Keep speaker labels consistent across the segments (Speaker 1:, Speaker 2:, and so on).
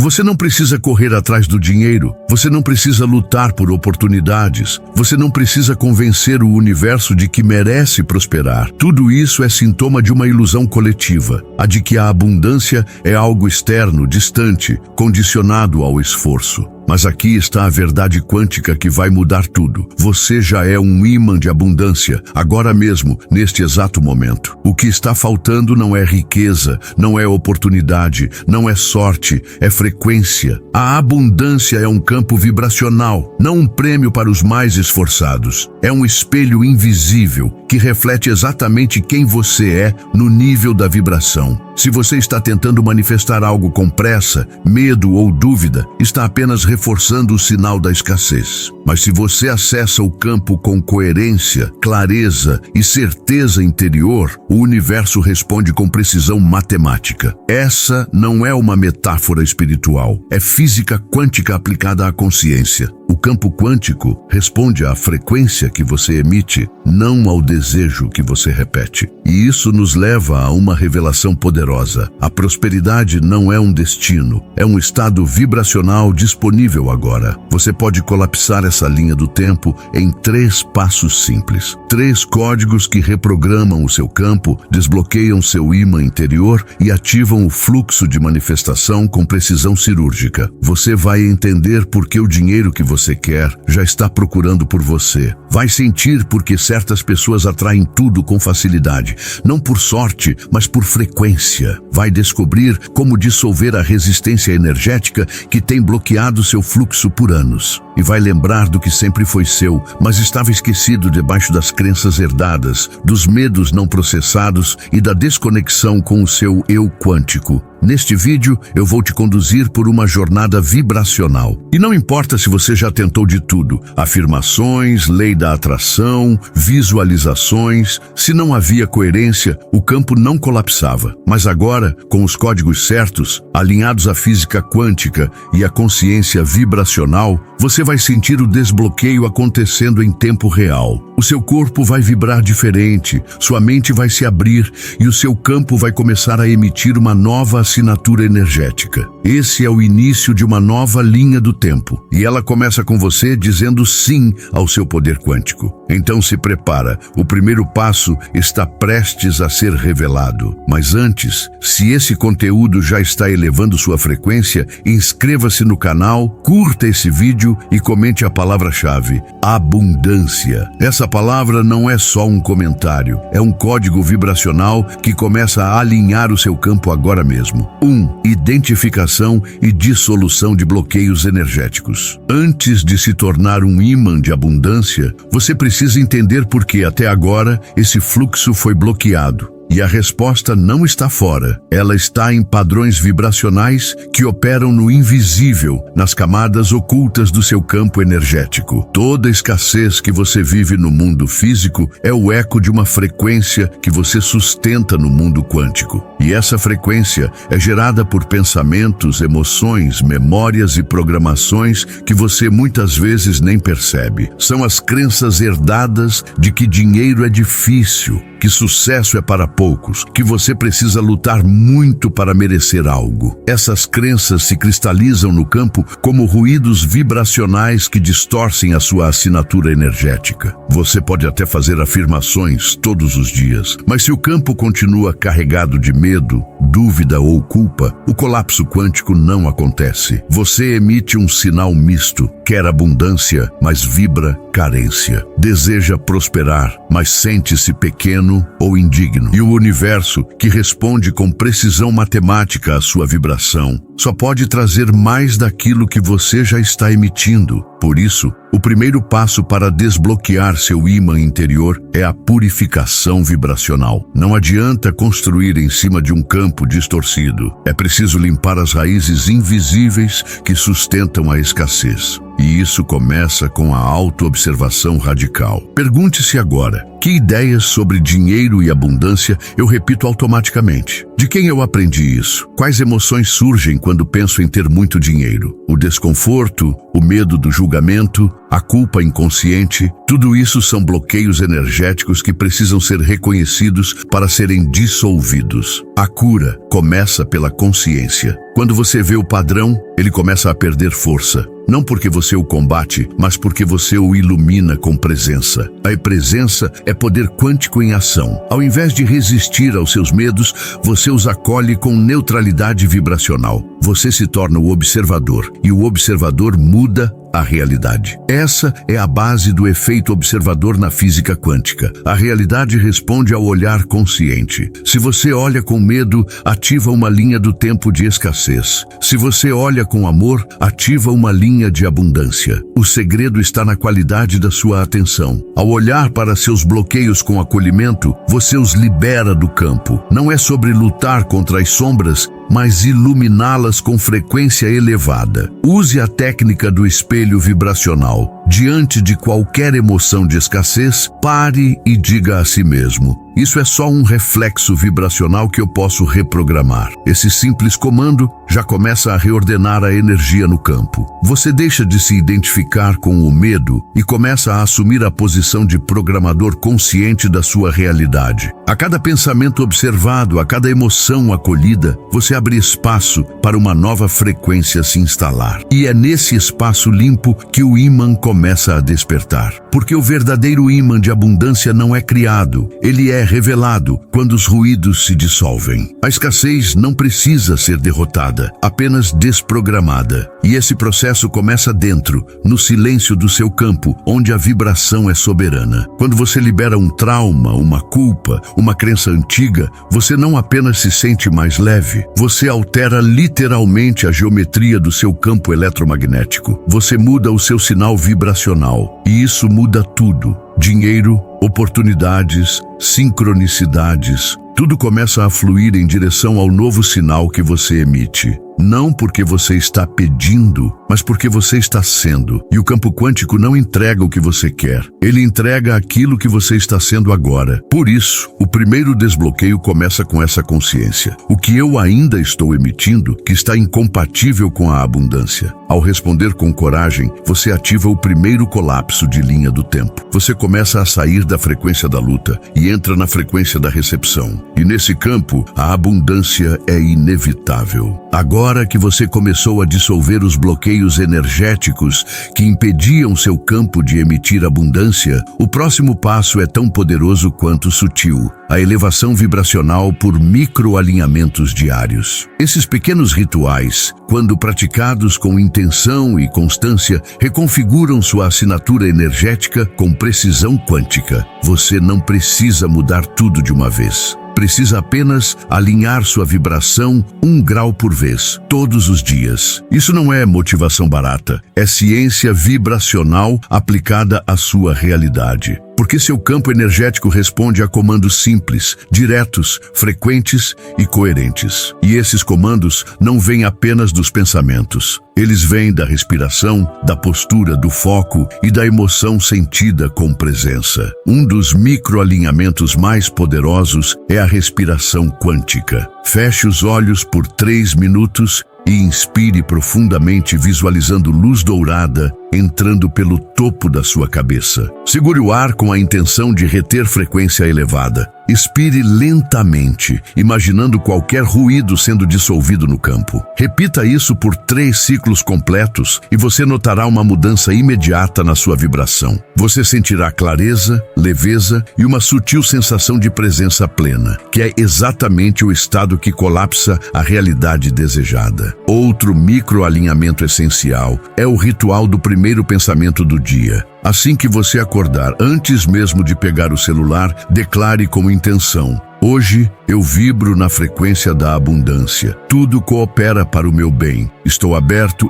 Speaker 1: Você não precisa correr atrás do dinheiro, você não precisa lutar por oportunidades, você não precisa convencer o universo de que merece prosperar. Tudo isso é sintoma de uma ilusão coletiva, a de que a abundância é algo externo, distante, condicionado ao esforço. Mas aqui está a verdade quântica que vai mudar tudo. Você já é um imã de abundância, agora mesmo, neste exato momento. O que está faltando não é riqueza, não é oportunidade, não é sorte, é frequência. A abundância é um campo vibracional, não um prêmio para os mais esforçados. É um espelho invisível que reflete exatamente quem você é no nível da vibração. Se você está tentando manifestar algo com pressa, medo ou dúvida, está apenas reforçando o sinal da escassez. Mas se você acessa o campo com coerência, clareza e certeza interior, o universo responde com precisão matemática. Essa não é uma metáfora espiritual, é física quântica aplicada à consciência. O campo quântico responde à frequência que você emite, não ao desejo que você repete. E isso nos leva a uma revelação poderosa. A prosperidade não é um destino, é um estado vibracional disponível agora. Você pode colapsar essa linha do tempo em 3 passos simples. 3 códigos que reprogramam o seu campo, desbloqueiam seu imã interior e ativam o fluxo de manifestação com precisão cirúrgica. Você vai entender por que o dinheiro que você quer já está procurando por você. Vai sentir porque certas pessoas atraem tudo com facilidade, não por sorte, mas por frequência. Vai descobrir como dissolver a resistência energética que tem bloqueado seu fluxo por anos. E vai lembrar do que sempre foi seu, mas estava esquecido debaixo das crenças herdadas, dos medos não processados e da desconexão com o seu eu quântico. Neste vídeo, eu vou te conduzir por uma jornada vibracional. E não importa se você já tentou de tudo, afirmações, lei da atração, visualizações, se não havia coerência, o campo não colapsava. Mas agora, com os códigos certos, alinhados à física quântica e à consciência vibracional, você vai sentir o desbloqueio acontecendo em tempo real. O seu corpo vai vibrar diferente, sua mente vai se abrir e o seu campo vai começar a emitir uma nova assinatura energética. Esse é o início de uma nova linha do tempo, e ela começa com você dizendo sim ao seu poder quântico. Então se prepara, o primeiro passo está prestes a ser revelado. Mas antes, se esse conteúdo já está elevando sua frequência, inscreva-se no canal, curta esse vídeo e comente a palavra-chave: abundância. Essa palavra não é só um comentário, é um código vibracional que começa a alinhar o seu campo agora mesmo. 1. Identificação e dissolução de bloqueios energéticos. Antes de se tornar um imã de abundância, você precisa entender por que até agora esse fluxo foi bloqueado. E a resposta não está fora, ela está em padrões vibracionais que operam no invisível, nas camadas ocultas do seu campo energético. Toda escassez que você vive no mundo físico é o eco de uma frequência que você sustenta no mundo quântico. E essa frequência é gerada por pensamentos, emoções, memórias e programações que você muitas vezes nem percebe. São as crenças herdadas de que dinheiro é difícil, que sucesso é para poucos, que você precisa lutar muito para merecer algo. Essas crenças se cristalizam no campo como ruídos vibracionais que distorcem a sua assinatura energética. Você pode até fazer afirmações todos os dias, mas se o campo continua carregado de medo, dúvida ou culpa, o colapso quântico não acontece. Você emite um sinal misto, quer abundância, mas vibra carência. Deseja prosperar, mas sente-se pequeno ou indigno. E o universo, que responde com precisão matemática à sua vibração, só pode trazer mais daquilo que você já está emitindo. Por isso, o primeiro passo para desbloquear seu imã interior é a purificação vibracional. Não adianta construir em cima de um campo distorcido. É preciso limpar as raízes invisíveis que sustentam a escassez. E isso começa com a autoobservação radical. Pergunte-se agora: Que ideias sobre dinheiro e abundância eu repito automaticamente? De quem eu aprendi isso? Quais emoções surgem quando penso em ter muito dinheiro? O desconforto, o medo do julgamento, a culpa inconsciente, tudo isso são bloqueios energéticos que precisam ser reconhecidos para serem dissolvidos. A cura começa pela consciência. Quando você vê o padrão, ele começa a perder força. Não porque você o combate, mas porque você o ilumina com presença. A presença é poder quântico em ação. Ao invés de resistir aos seus medos, você os acolhe com neutralidade vibracional. Você se torna o observador, e o observador muda a realidade. Essa é a base do efeito observador na física quântica. A realidade responde ao olhar consciente. Se você olha com medo, ativa uma linha do tempo de escassez. Se você olha com amor, ativa uma linha de abundância. O segredo está na qualidade da sua atenção. Ao olhar para seus bloqueios com acolhimento, você os libera do campo. Não é sobre lutar contra as sombras, mas iluminá-las com frequência elevada. Use a técnica do espelho vibracional. Diante de qualquer emoção de escassez, pare e diga a si mesmo: isso é só um reflexo vibracional que eu posso reprogramar. Esse simples comando já começa a reordenar a energia no campo. Você deixa de se identificar com o medo e começa a assumir a posição de programador consciente da sua realidade. A cada pensamento observado, a cada emoção acolhida, você abre espaço para uma nova frequência se instalar. E é nesse espaço limpo que o ímã começa a despertar. Porque o verdadeiro ímã de abundância não é criado, ele é revelado quando os ruídos se dissolvem. A escassez não precisa ser derrotada, apenas desprogramada. E esse processo começa dentro, no silêncio do seu campo, onde a vibração é soberana. Quando você libera um trauma, uma culpa, uma crença antiga, você não apenas se sente mais leve, você altera literalmente a geometria do seu campo eletromagnético. Você muda o seu sinal vibracional, e isso muda tudo. Dinheiro, oportunidades, sincronicidades, tudo começa a fluir em direção ao novo sinal que você emite. Não porque você está pedindo, mas porque você está sendo. E o campo quântico não entrega o que você quer. Ele entrega aquilo que você está sendo agora. Por isso, o primeiro desbloqueio começa com essa consciência. O que eu ainda estou emitindo, que está incompatível com a abundância. Ao responder com coragem, você ativa o primeiro colapso de linha do tempo. Você começa a sair da frequência da luta e entra na frequência da recepção. E nesse campo, a abundância é inevitável. Agora que você começou a dissolver os bloqueios energéticos que impediam seu campo de emitir abundância, o próximo passo é tão poderoso quanto sutil: a elevação vibracional por microalinhamentos diários. Esses pequenos rituais, quando praticados com intenção e constância, reconfiguram sua assinatura energética com precisão quântica. Você não precisa mudar tudo de uma vez. Precisa apenas alinhar sua vibração 1 grau por vez, todos os dias. Isso não é motivação barata, é ciência vibracional aplicada à sua realidade. Porque seu campo energético responde a comandos simples, diretos, frequentes e coerentes. E esses comandos não vêm apenas dos pensamentos. Eles vêm da respiração, da postura, do foco e da emoção sentida com presença. Um dos microalinhamentos mais poderosos é a respiração quântica. Feche os olhos por 3 minutos e inspire profundamente, visualizando luz dourada entrando pelo topo da sua cabeça. Segure o ar com a intenção de reter frequência elevada. Expire lentamente, imaginando qualquer ruído sendo dissolvido no campo. Repita isso por 3 ciclos completos e você notará uma mudança imediata na sua vibração. Você sentirá clareza, leveza e uma sutil sensação de presença plena, que é exatamente o estado que colapsa a realidade desejada. Outro microalinhamento essencial é o ritual do primeiro pensamento do dia. Assim que você acordar, antes mesmo de pegar o celular, declare com intenção: hoje eu vibro na frequência da abundância. Tudo coopera para o meu bem. Estou aberto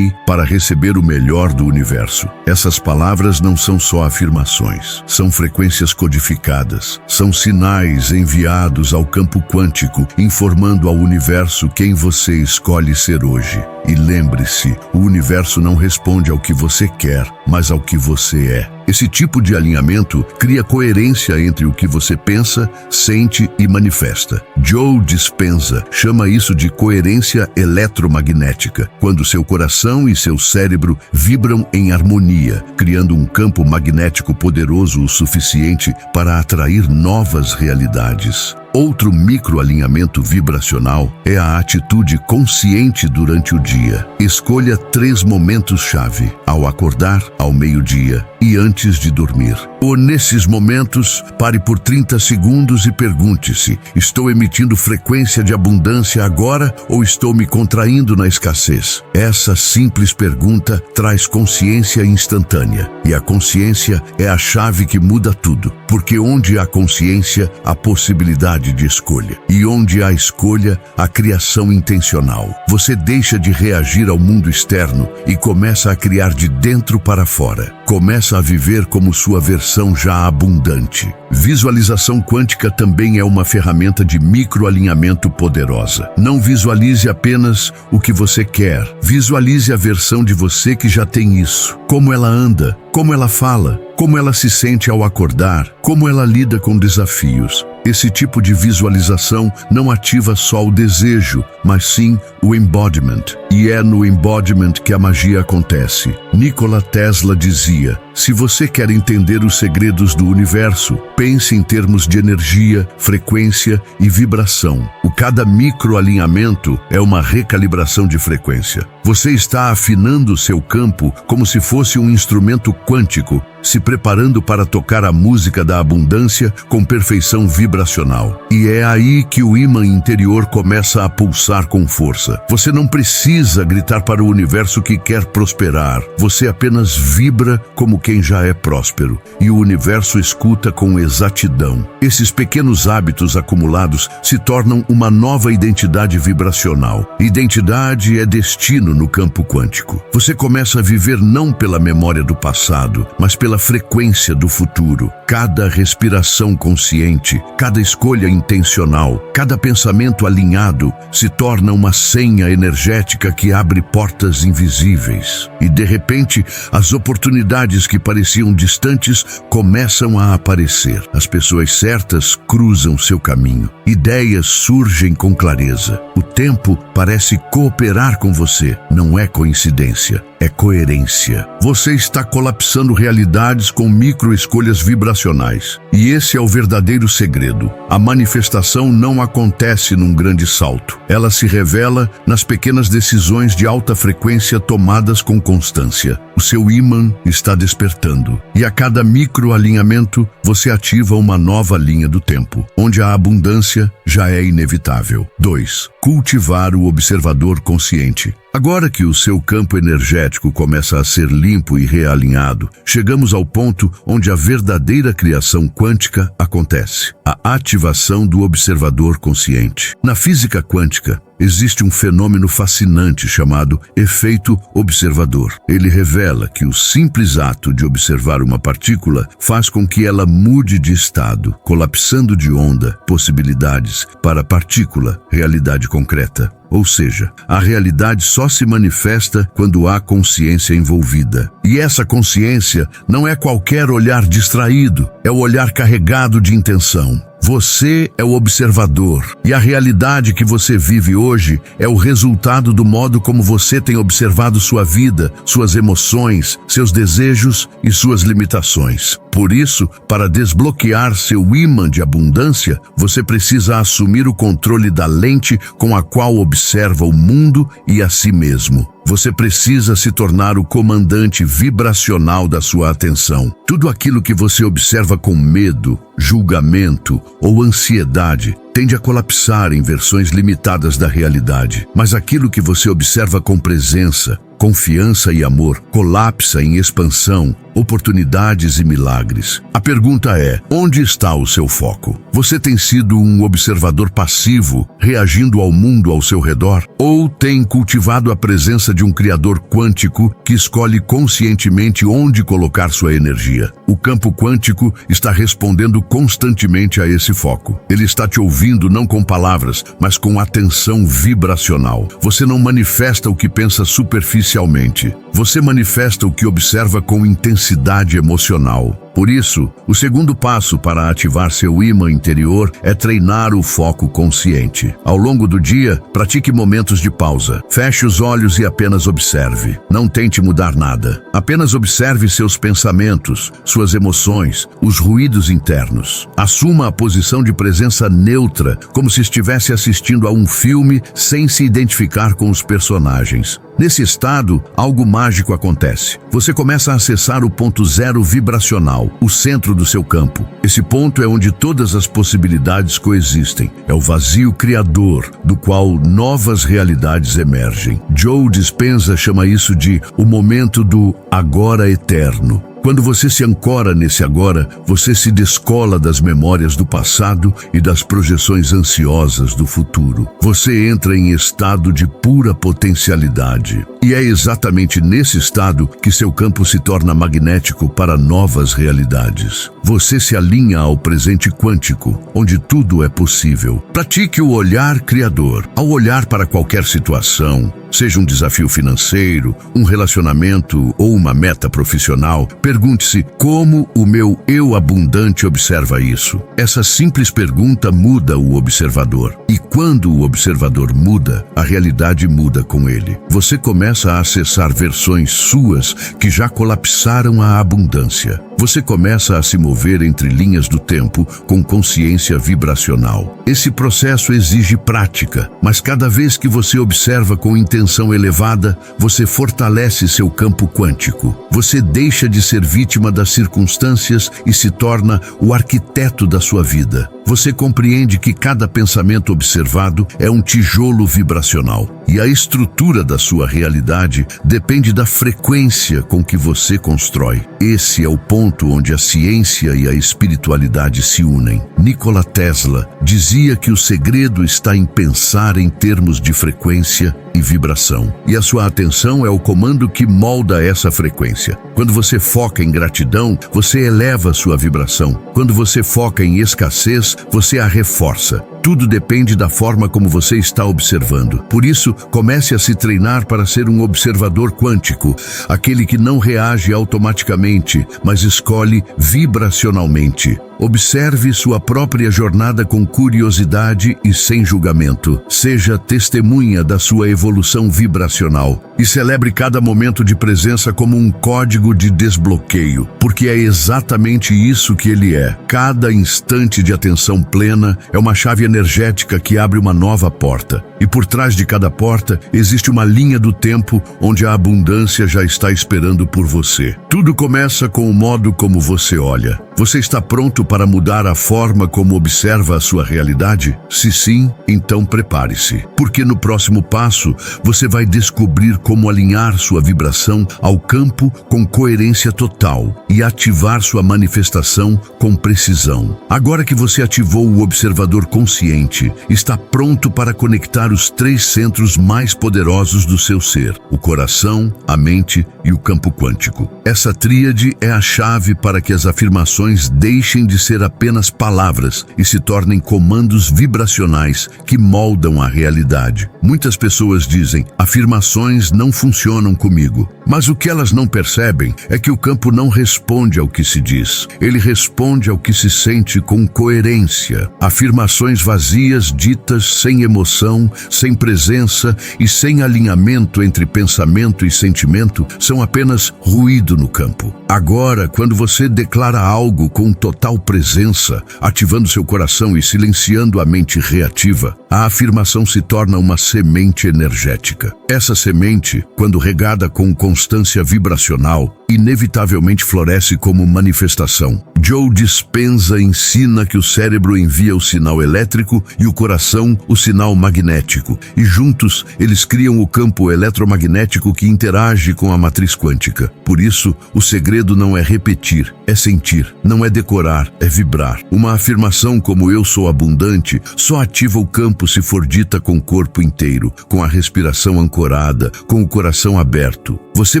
Speaker 1: para receber o melhor do universo. Essas palavras não são só afirmações. São frequências codificadas. São sinais enviados ao campo quântico, informando ao universo quem você escolhe ser hoje. E lembre-se, o universo não responde ao que você quer, mas ao que você é. Esse tipo de alinhamento cria coerência entre o que você pensa, sente e manifesta. Joe Dispenza chama isso de coerência eletromagnética, quando seu coração e seu cérebro vibram em harmonia, criando um campo magnético poderoso o suficiente para atrair novas realidades. Outro microalinhamento vibracional é a atitude consciente durante o dia. Escolha 3 momentos-chave: ao acordar, ao meio-dia e antes de dormir. Ou nesses momentos, pare por 30 segundos e pergunte-se: estou emitindo frequência de abundância agora ou estou me contraindo na escassez? Essa simples pergunta traz consciência instantânea. E a consciência é a chave que muda tudo, porque onde há consciência, há possibilidade de escolha. E onde há escolha, há criação intencional. Você deixa de reagir ao mundo externo e começa a criar de dentro para fora. Começa a viver como sua versão já abundante. Visualização quântica também é uma ferramenta de microalinhamento poderosa. Não visualize apenas o que você quer. Visualize a versão de você que já tem isso. Como ela anda, como ela fala, como ela se sente ao acordar, como ela lida com desafios. Esse tipo de visualização não ativa só o desejo, mas sim o embodiment. E é no embodiment que a magia acontece. Nikola Tesla dizia: se você quer entender os segredos do universo, pense em termos de energia, frequência e vibração. Cada microalinhamento é uma recalibração de frequência. Você está afinando seu campo como se fosse um instrumento quântico, se preparando para tocar a música da abundância com perfeição vibracional. E é aí que o ímã interior começa a pulsar com força. Você não precisa gritar para o universo que quer prosperar. Você apenas vibra como quem já é próspero. E o universo escuta com exatidão. Esses pequenos hábitos acumulados se tornam uma nova identidade vibracional. Identidade é destino no campo quântico. Você começa a viver não pela memória do passado, mas pela frequência do futuro. Cada respiração consciente, cada escolha intencional, cada pensamento alinhado se torna uma senha energética que abre portas invisíveis. E de repente, as oportunidades que pareciam distantes começam a aparecer. As pessoas certas cruzam seu caminho. Ideias surgem com clareza. O tempo parece cooperar com você. Não é coincidência, é coerência. Você está colapsando realidades com micro-escolhas vibracionais. E esse é o verdadeiro segredo. A manifestação não acontece num grande salto. Ela se revela nas pequenas decisões de alta frequência tomadas com constância. O seu ímã está despertando. E a cada microalinhamento, você ativa uma nova linha do tempo, onde a abundância já é inevitável. 2. Cultivar o observador consciente. Agora que o seu campo energético começa a ser limpo e realinhado, chegamos ao ponto onde a verdadeira criação quântica acontece. A ativação do observador consciente. Na física quântica, existe um fenômeno fascinante chamado efeito observador. Ele revela que o simples ato de observar uma partícula faz com que ela mude de estado, colapsando de onda, possibilidades, para partícula, realidade concreta. Ou seja, a realidade só se manifesta quando há consciência envolvida. E essa consciência não é qualquer olhar distraído, é o olhar carregado de intenção. Você é o observador, e a realidade que você vive hoje é o resultado do modo como você tem observado sua vida, suas emoções, seus desejos e suas limitações. Por isso, para desbloquear seu ímã de abundância, você precisa assumir o controle da lente com a qual observa o mundo e a si mesmo. Você precisa se tornar o comandante vibracional da sua atenção. Tudo aquilo que você observa com medo, julgamento ou ansiedade tende a colapsar em versões limitadas da realidade. Mas aquilo que você observa com presença, confiança e amor colapsa em expansão, oportunidades e milagres. A pergunta é: onde está o seu foco? Você tem sido um observador passivo, reagindo ao mundo ao seu redor? Ou tem cultivado a presença de um criador quântico que escolhe conscientemente onde colocar sua energia? O campo quântico está respondendo constantemente a esse foco. Ele está te ouvindo não com palavras, mas com atenção vibracional. Você não manifesta o que pensa superficialmente. Você manifesta o que observa com intensidade. intensidade emocional. Por isso, o segundo passo para ativar seu ímã interior é treinar o foco consciente. Ao longo do dia, pratique momentos de pausa. Feche os olhos e apenas observe. Não tente mudar nada. Apenas observe seus pensamentos, suas emoções, os ruídos internos. Assuma a posição de presença neutra, como se estivesse assistindo a um filme sem se identificar com os personagens. Nesse estado, algo mágico acontece. Você começa a acessar o ponto zero vibracional, o centro do seu campo. Esse ponto é onde todas as possibilidades coexistem. É o vazio criador, do qual novas realidades emergem. Joe Dispenza chama isso de o momento do agora eterno. Quando você se ancora nesse agora, você se descola das memórias do passado e das projeções ansiosas do futuro. Você entra em estado de pura potencialidade. E é exatamente nesse estado que seu campo se torna magnético para novas realidades. Você se alinha ao presente quântico, onde tudo é possível. Pratique o olhar criador. Ao olhar para qualquer situação, seja um desafio financeiro, um relacionamento ou uma meta profissional, pergunte-se como o meu eu abundante observa isso. Essa simples pergunta muda o observador. E quando o observador muda, a realidade muda com ele. Você começa a acessar versões suas que já colapsaram a abundância. Você começa a se mover entre linhas do tempo com consciência vibracional. Esse processo exige prática, mas cada vez que você observa com intenção elevada, você fortalece seu campo quântico. Você deixa de ser vítima das circunstâncias e se torna o arquiteto da sua vida. Você compreende que cada pensamento observado é um tijolo vibracional e a estrutura da sua realidade depende da frequência com que você constrói. Esse é o ponto onde a ciência e a espiritualidade se unem. Nikola Tesla dizia que o segredo está em pensar em termos de frequência e vibração. E a sua atenção é o comando que molda essa frequência. Quando você foca em gratidão, você eleva sua vibração. Quando você foca em escassez, você a reforça. Tudo depende da forma como você está observando. Por isso, comece a se treinar para ser um observador quântico, aquele que não reage automaticamente, mas escolhe vibracionalmente. Observe sua própria jornada com curiosidade e sem julgamento. Seja testemunha da sua evolução vibracional e celebre cada momento de presença como um código de desbloqueio, porque é exatamente isso que ele é. Cada instante de atenção plena é uma chave energética que abre uma nova porta. E por trás de cada porta existe uma linha do tempo onde a abundância já está esperando por você. Tudo começa com o modo como você olha. Você está pronto para mudar a forma como observa a sua realidade? Se sim, então prepare-se, porque no próximo passo você vai descobrir como alinhar sua vibração ao campo com coerência total e ativar sua manifestação com precisão. Agora que você ativou o observador consciente, está pronto para conectar os 3 centros mais poderosos do seu ser: o coração, a mente e o campo quântico. Essa tríade é a chave para que as afirmações deixem de ser apenas palavras e se tornem comandos vibracionais que moldam a realidade. Muitas pessoas dizem: afirmações não funcionam comigo. Mas o que elas não percebem é que o campo não responde ao que se diz. Ele responde ao que se sente com coerência. Afirmações vazias, ditas sem emoção, sem presença e sem alinhamento entre pensamento e sentimento, são apenas ruído no campo. Agora, quando você declara algo com total presença, ativando seu coração e silenciando a mente reativa, a afirmação se torna uma semente energética. Essa semente, quando regada com constância vibracional, inevitavelmente floresce como manifestação. Joe Dispenza ensina que o cérebro envia o sinal elétrico e o coração o sinal magnético, e juntos eles criam o campo eletromagnético que interage com a matriz quântica. Por isso, o segredo não é repetir, é sentir, não é decorar, é vibrar. Uma afirmação como "eu sou abundante" só ativa o campo se for dita com o corpo inteiro, com a respiração ancorada, com o coração aberto. Você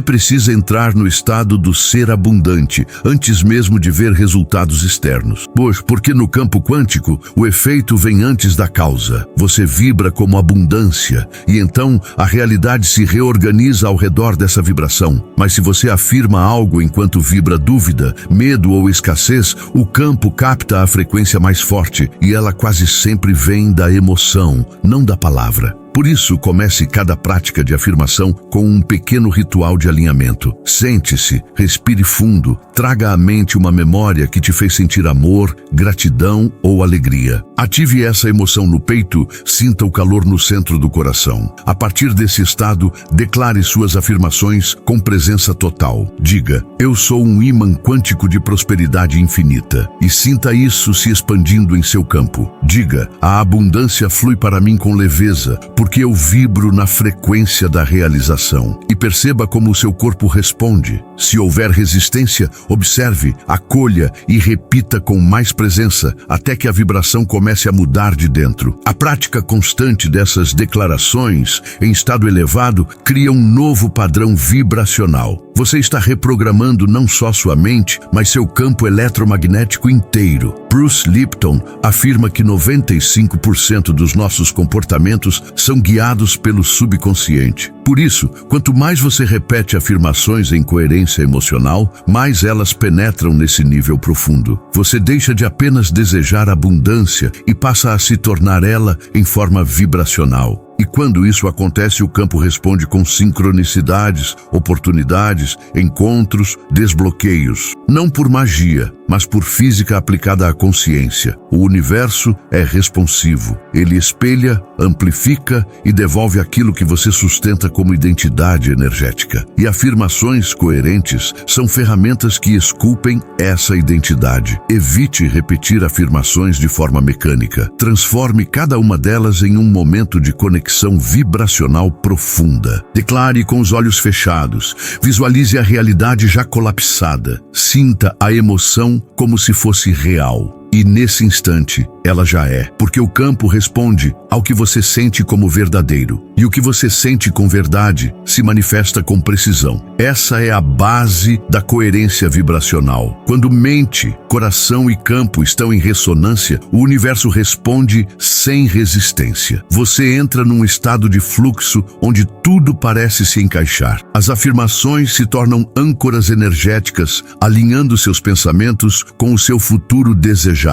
Speaker 1: precisa entrar no estado estado do ser abundante, antes mesmo de ver resultados externos. Pois, porque no campo quântico, o efeito vem antes da causa. Você vibra como abundância, e então a realidade se reorganiza ao redor dessa vibração. Mas se você afirma algo enquanto vibra dúvida, medo ou escassez, o campo capta a frequência mais forte, e ela quase sempre vem da emoção, não da palavra. Por isso, comece cada prática de afirmação com um pequeno ritual de alinhamento. Sente-se, respire fundo, traga à mente uma memória que te fez sentir amor, gratidão ou alegria. Ative essa emoção no peito, sinta o calor no centro do coração. A partir desse estado, declare suas afirmações com presença total. Diga: eu sou um ímã quântico de prosperidade infinita. E sinta isso se expandindo em seu campo. Diga: a abundância flui para mim com leveza, porque eu vibro na frequência da realização. E perceba como o seu corpo responde. Se houver resistência, observe, acolha e repita com mais presença, até que a vibração comece a mudar de dentro. A prática constante dessas declarações, em estado elevado, cria um novo padrão vibracional. Você está reprogramando não só sua mente, mas seu campo eletromagnético inteiro. Bruce Lipton afirma que 95% dos nossos comportamentos são guiados pelo subconsciente. Por isso, quanto mais você repete afirmações em coerência emocional, mais elas penetram nesse nível profundo. Você deixa de apenas desejar abundância e passa a se tornar ela em forma vibracional. E quando isso acontece, o campo responde com sincronicidades, oportunidades, encontros, desbloqueios. Não por magia, mas por física aplicada à consciência. O universo é responsivo. Ele espelha, amplifica e devolve aquilo que você sustenta como identidade energética. E afirmações coerentes são ferramentas que esculpem essa identidade. Evite repetir afirmações de forma mecânica. Transforme cada uma delas em um momento de conexão vibracional profunda. Declare com os olhos fechados. Visualize a realidade já colapsada. Sinta a emoção como se fosse real. E nesse instante, ela já é, porque o campo responde ao que você sente como verdadeiro. E o que você sente com verdade se manifesta com precisão. Essa é a base da coerência vibracional. Quando mente, coração e campo estão em ressonância, o universo responde sem resistência. Você entra num estado de fluxo onde tudo parece se encaixar. As afirmações se tornam âncoras energéticas, alinhando seus pensamentos com o seu futuro desejado.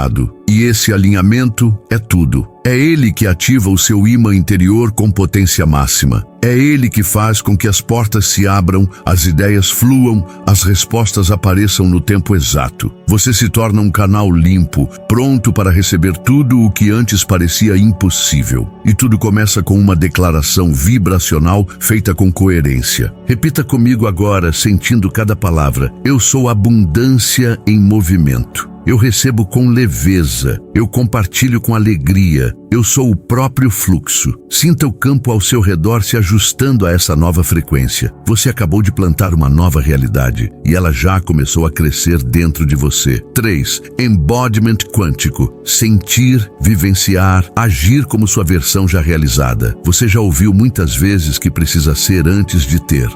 Speaker 1: E esse alinhamento é tudo. É ele que ativa o seu ímã interior com potência máxima. É ele que faz com que as portas se abram, as ideias fluam, as respostas apareçam no tempo exato. Você se torna um canal limpo, pronto para receber tudo o que antes parecia impossível. E tudo começa com uma declaração vibracional feita com coerência. Repita comigo agora, sentindo cada palavra. Eu sou abundância em movimento. Eu recebo com leveza, eu compartilho com alegria, eu sou o próprio fluxo. Sinta o campo ao seu redor se ajustando a essa nova frequência. Você acabou de plantar uma nova realidade e ela já começou a crescer dentro de você. 3. Embodiment quântico. Sentir, vivenciar, agir como sua versão já realizada. Você já ouviu muitas vezes que precisa ser antes de ter.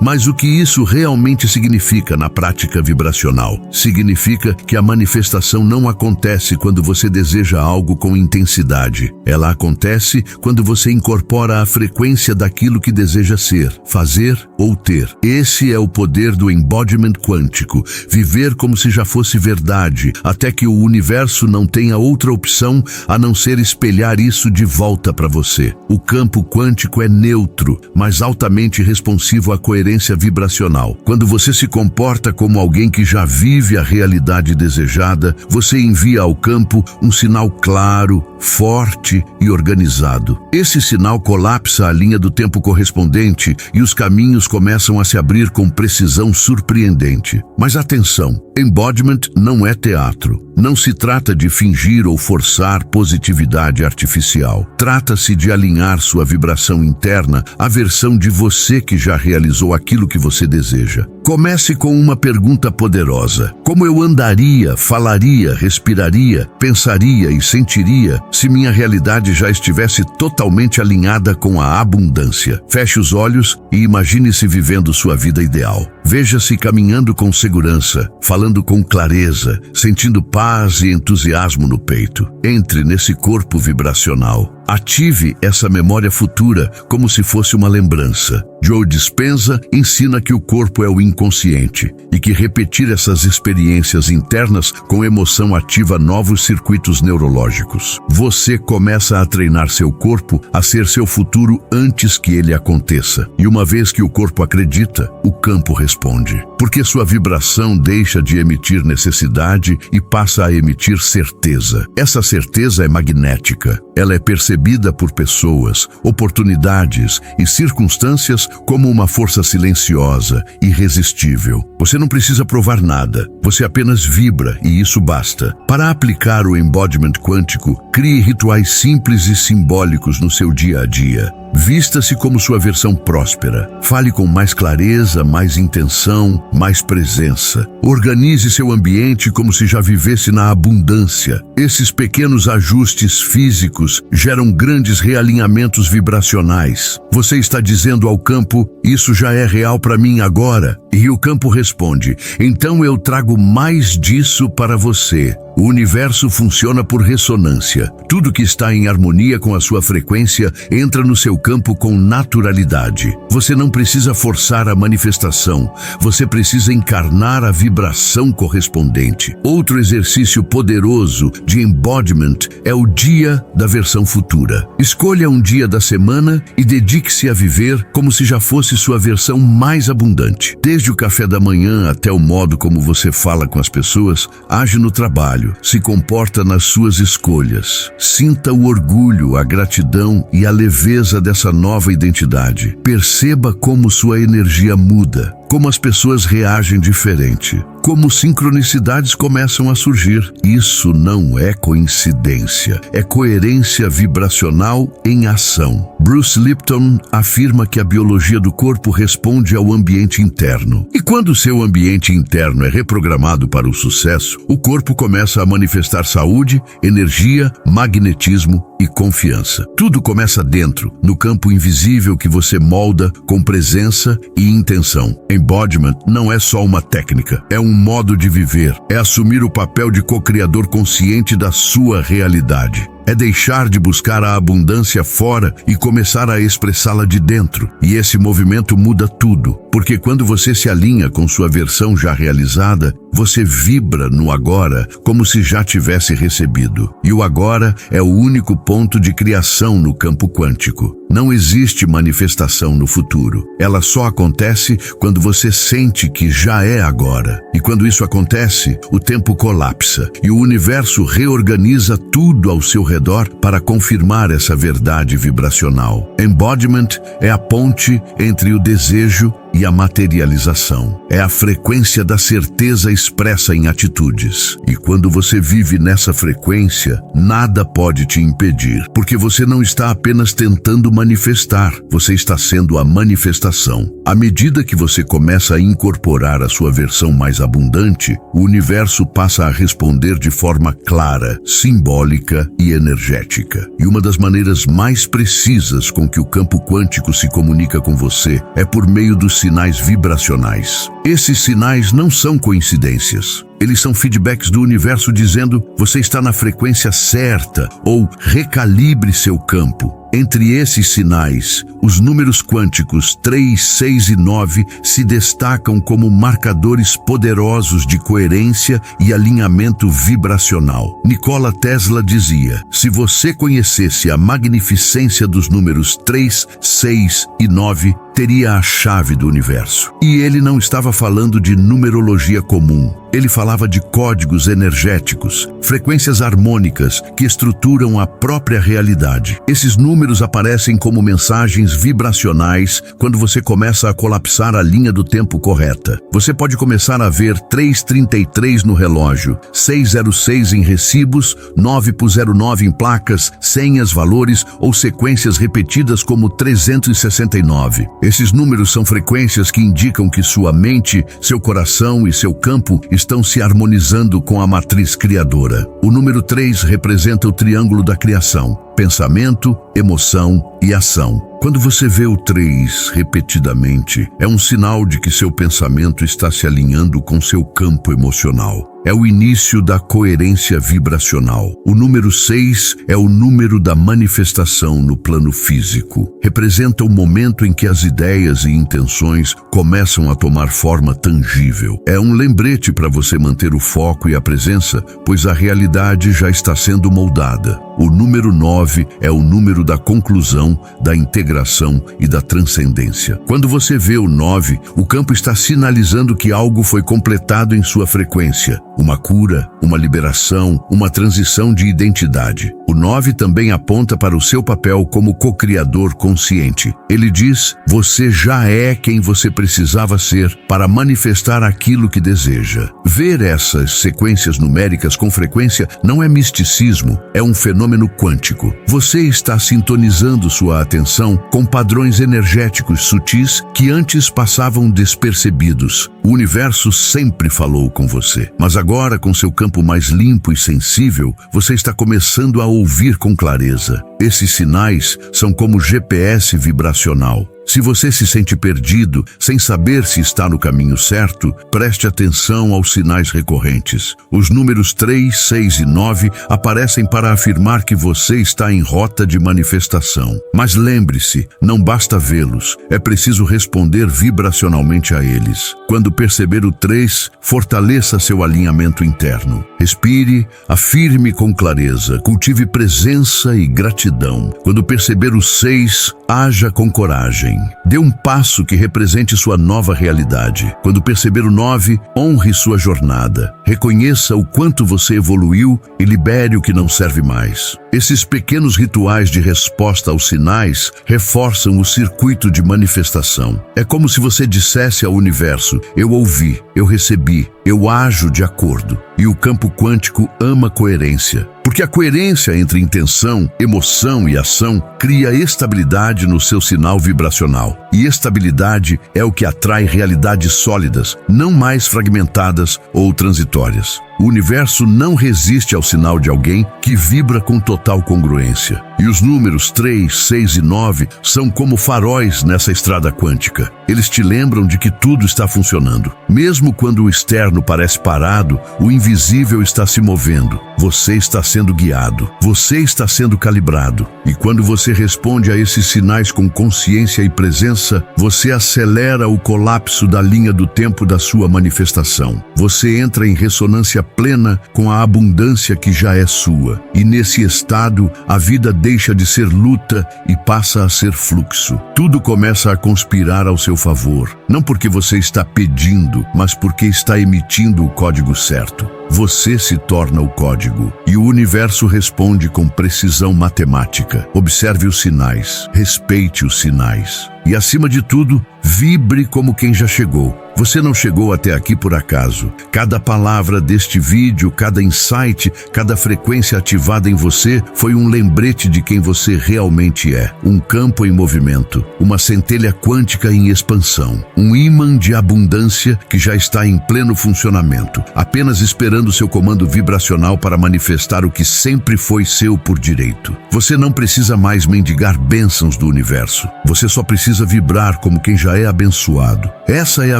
Speaker 1: Mas o que isso realmente significa na prática vibracional? Significa que a manifestação não acontece quando você deseja algo com intensidade. Ela acontece quando você incorpora a frequência daquilo que deseja ser, fazer ou ter. Esse é o poder do embodiment quântico. Viver como se já fosse verdade, até que o universo não tenha outra opção a não ser espelhar isso de volta para você. O campo quântico é neutro, mas altamente responsivo à coerência vibracional. Quando você se comporta como alguém que já vive a realidade desejada, você envia ao campo um sinal claro, forte e organizado. Esse sinal colapsa a linha do tempo correspondente e os caminhos começam a se abrir com precisão surpreendente. Mas atenção, embodiment não é teatro. Não se trata de fingir ou forçar positividade artificial. Trata-se de alinhar sua vibração interna à versão de você que já realizou aquilo que você deseja. Comece com uma pergunta poderosa. Como eu andaria, falaria, respiraria, pensaria e sentiria se minha realidade já estivesse totalmente alinhada com a abundância? Feche os olhos e imagine-se vivendo sua vida ideal. Veja-se caminhando com segurança, falando com clareza, sentindo paz e entusiasmo no peito. Entre nesse corpo vibracional. Ative essa memória futura como se fosse uma lembrança. Joe Dispenza ensina que o corpo é o inconsciente e que repetir essas experiências internas com emoção ativa novos circuitos neurológicos. Você começa a treinar seu corpo a ser seu futuro antes que ele aconteça. E uma vez que o corpo acredita, o campo responde. Porque sua vibração deixa de emitir necessidade e passa a emitir certeza. Essa certeza é magnética. Ela é percebida por pessoas, oportunidades e circunstâncias como uma força silenciosa, irresistível. Você não precisa provar nada, você apenas vibra e isso basta. Para aplicar o embodiment quântico, crie rituais simples e simbólicos no seu dia a dia. Vista-se como sua versão próspera. Fale com mais clareza, mais intenção, mais presença. Organize seu ambiente como se já vivesse na abundância. Esses pequenos ajustes físicos geram grandes realinhamentos vibracionais. Você está dizendo ao campo, isso já é real para mim agora. E o campo responde, então eu trago mais disso para você. O universo funciona por ressonância. Tudo que está em harmonia com a sua frequência entra no seu campo com naturalidade. Você não precisa forçar a manifestação. Você precisa encarnar a vibração correspondente. Outro exercício poderoso de embodiment é o dia da versão futura. Escolha um dia da semana e dedique-se a viver como se já fosse sua versão mais abundante. Desde o café da manhã até o modo como você fala com as pessoas, age no trabalho. Se comporta nas suas escolhas. Sinta o orgulho, a gratidão e a leveza dessa nova identidade. Perceba como sua energia muda, como as pessoas reagem diferente, como sincronicidades começam a surgir. Isso não é coincidência, é coerência vibracional em ação. Bruce Lipton afirma que a biologia do corpo responde ao ambiente interno. E quando seu ambiente interno é reprogramado para o sucesso, o corpo começa a manifestar saúde, energia, magnetismo e confiança. Tudo começa dentro, no campo invisível que você molda com presença e intenção. Embodiment não é só uma técnica, é um modo de viver, é assumir o papel de co-criador consciente da sua realidade. É deixar de buscar a abundância fora e começar a expressá-la de dentro. E esse movimento muda tudo, porque quando você se alinha com sua versão já realizada, você vibra no agora como se já tivesse recebido. E o agora é o único ponto de criação no campo quântico. Não existe manifestação no futuro. Ela só acontece quando você sente que já é agora. E quando isso acontece, o tempo colapsa e o universo reorganiza tudo ao seu redor para confirmar essa verdade vibracional. Embodiment é a ponte entre o desejo e a materialização. É a frequência da certeza expressa em atitudes. E quando você vive nessa frequência, nada pode te impedir, porque você não está apenas tentando manifestar, você está sendo a manifestação. À medida que você começa a incorporar a sua versão mais abundante, o universo passa a responder de forma clara, simbólica e energética. E uma das maneiras mais precisas com que o campo quântico se comunica com você é por meio dos sinais vibracionais. Esses sinais não são coincidências. Eles são feedbacks do universo dizendo: você está na frequência certa ou recalibre seu campo. Entre esses sinais, os números quânticos 3, 6 e 9 se destacam como marcadores poderosos de coerência e alinhamento vibracional. Nikola Tesla dizia: se você conhecesse a magnificência dos números 3, 6 e 9, teria a chave do universo. E ele não estava falando de numerologia comum. Ele falava de códigos energéticos, frequências harmônicas que estruturam a própria realidade. Esses números aparecem como mensagens vibracionais quando você começa a colapsar a linha do tempo correta. Você pode começar a ver 333 no relógio, 606 em recibos, 909 em placas, senhas, valores ou sequências repetidas como 369. Esses números são frequências que indicam que sua mente, seu coração e seu campo estão se harmonizando com a matriz criadora. O número 3 representa o triângulo da criação: pensamento, emoção e ação. Quando você vê o 3 repetidamente, é um sinal de que seu pensamento está se alinhando com seu campo emocional. É o início da coerência vibracional. O número 6 é o número da manifestação no plano físico. Representa o momento em que as ideias e intenções começam a tomar forma tangível. É um lembrete para você manter o foco e a presença, pois a realidade já está sendo moldada. O número 9 é o número da conclusão, da integração e da transcendência. Quando você vê o 9, o campo está sinalizando que algo foi completado em sua frequência. Uma cura, uma liberação, uma transição de identidade. O 9 também aponta para o seu papel como co-criador consciente. Ele diz: você já é quem você precisava ser para manifestar aquilo que deseja. Ver essas sequências numéricas com frequência não é misticismo, é um fenômeno quântico. Você está sintonizando sua atenção com padrões energéticos sutis que antes passavam despercebidos. O universo sempre falou com você, mas agora, com seu campo mais limpo e sensível, você está começando a ouvir com clareza. Esses sinais são como GPS vibracional. Se você se sente perdido, sem saber se está no caminho certo, preste atenção aos sinais recorrentes. Os números 3, 6 e 9 aparecem para afirmar que você está em rota de manifestação. Mas lembre-se, não basta vê-los, é preciso responder vibracionalmente a eles. Quando perceber o 3, fortaleça seu alinhamento interno. Respire, afirme com clareza, cultive presença e gratidão. Quando perceber o 6, haja com coragem. Dê um passo que represente sua nova realidade. Quando perceber o 9, honre sua jornada. Reconheça o quanto você evoluiu e libere o que não serve mais. Esses pequenos rituais de resposta aos sinais reforçam o circuito de manifestação. É como se você dissesse ao universo: eu ouvi, eu recebi, eu ajo de acordo. E o campo quântico ama coerência. Porque a coerência entre intenção, emoção e ação cria estabilidade no seu sinal vibracional. E estabilidade é o que atrai realidades sólidas, não mais fragmentadas ou transitórias. O universo não resiste ao sinal de alguém que vibra com total congruência. E os números 3, 6 e 9 são como faróis nessa estrada quântica. Eles te lembram de que tudo está funcionando. Mesmo quando o externo parece parado, o invisível está se movendo. Você está sendo guiado. Você está sendo calibrado. E quando você responde a esses sinais com consciência e presença, você acelera o colapso da linha do tempo da sua manifestação. Você entra em ressonância plena com a abundância que já é sua. E nesse estado, a vida deixa de ser luta e passa a ser fluxo. Tudo começa a conspirar ao seu favor. Não porque você está pedindo, mas porque está emitindo o código certo. Você se torna o código e o universo responde com precisão matemática. Observe os sinais, respeite os sinais e, acima de tudo, vibre como quem já chegou. Você não chegou até aqui por acaso. Cada palavra deste vídeo, cada insight, cada frequência ativada em você foi um lembrete de quem você realmente é. Um campo em movimento, uma centelha quântica em expansão, um ímã de abundância que já está em pleno funcionamento, apenas esperando seu comando vibracional para manifestar o que sempre foi seu por direito. Você não precisa mais mendigar bênçãos do universo. Você só precisa vibrar como quem já é abençoado. Essa é a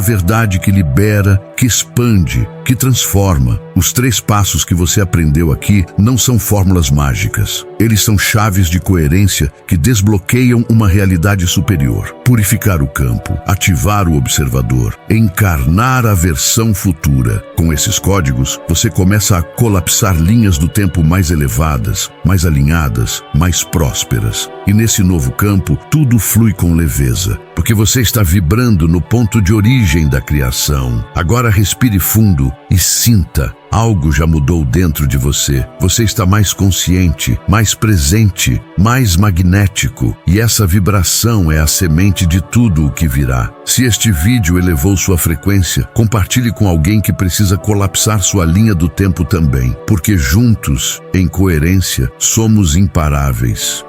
Speaker 1: verdade que libera, que expande, que transforma. Os 3 passos que você aprendeu aqui não são fórmulas mágicas. Eles são chaves de coerência que desbloqueiam uma realidade superior. Purificar o campo, ativar o observador, encarnar a versão futura. Com esses códigos, você começa a colapsar linhas do tempo mais elevadas, mais alinhadas, mais prósperas. E nesse novo campo, tudo flui com leveza, porque você está vibrando no ponto de origem da criação. Agora respire fundo e sinta. Algo já mudou dentro de você. Você está mais consciente, mais presente, mais magnético. E essa vibração é a semente de tudo o que virá. Se este vídeo elevou sua frequência, compartilhe com alguém que precisa colapsar sua linha do tempo também. Porque juntos, em coerência, somos imparáveis.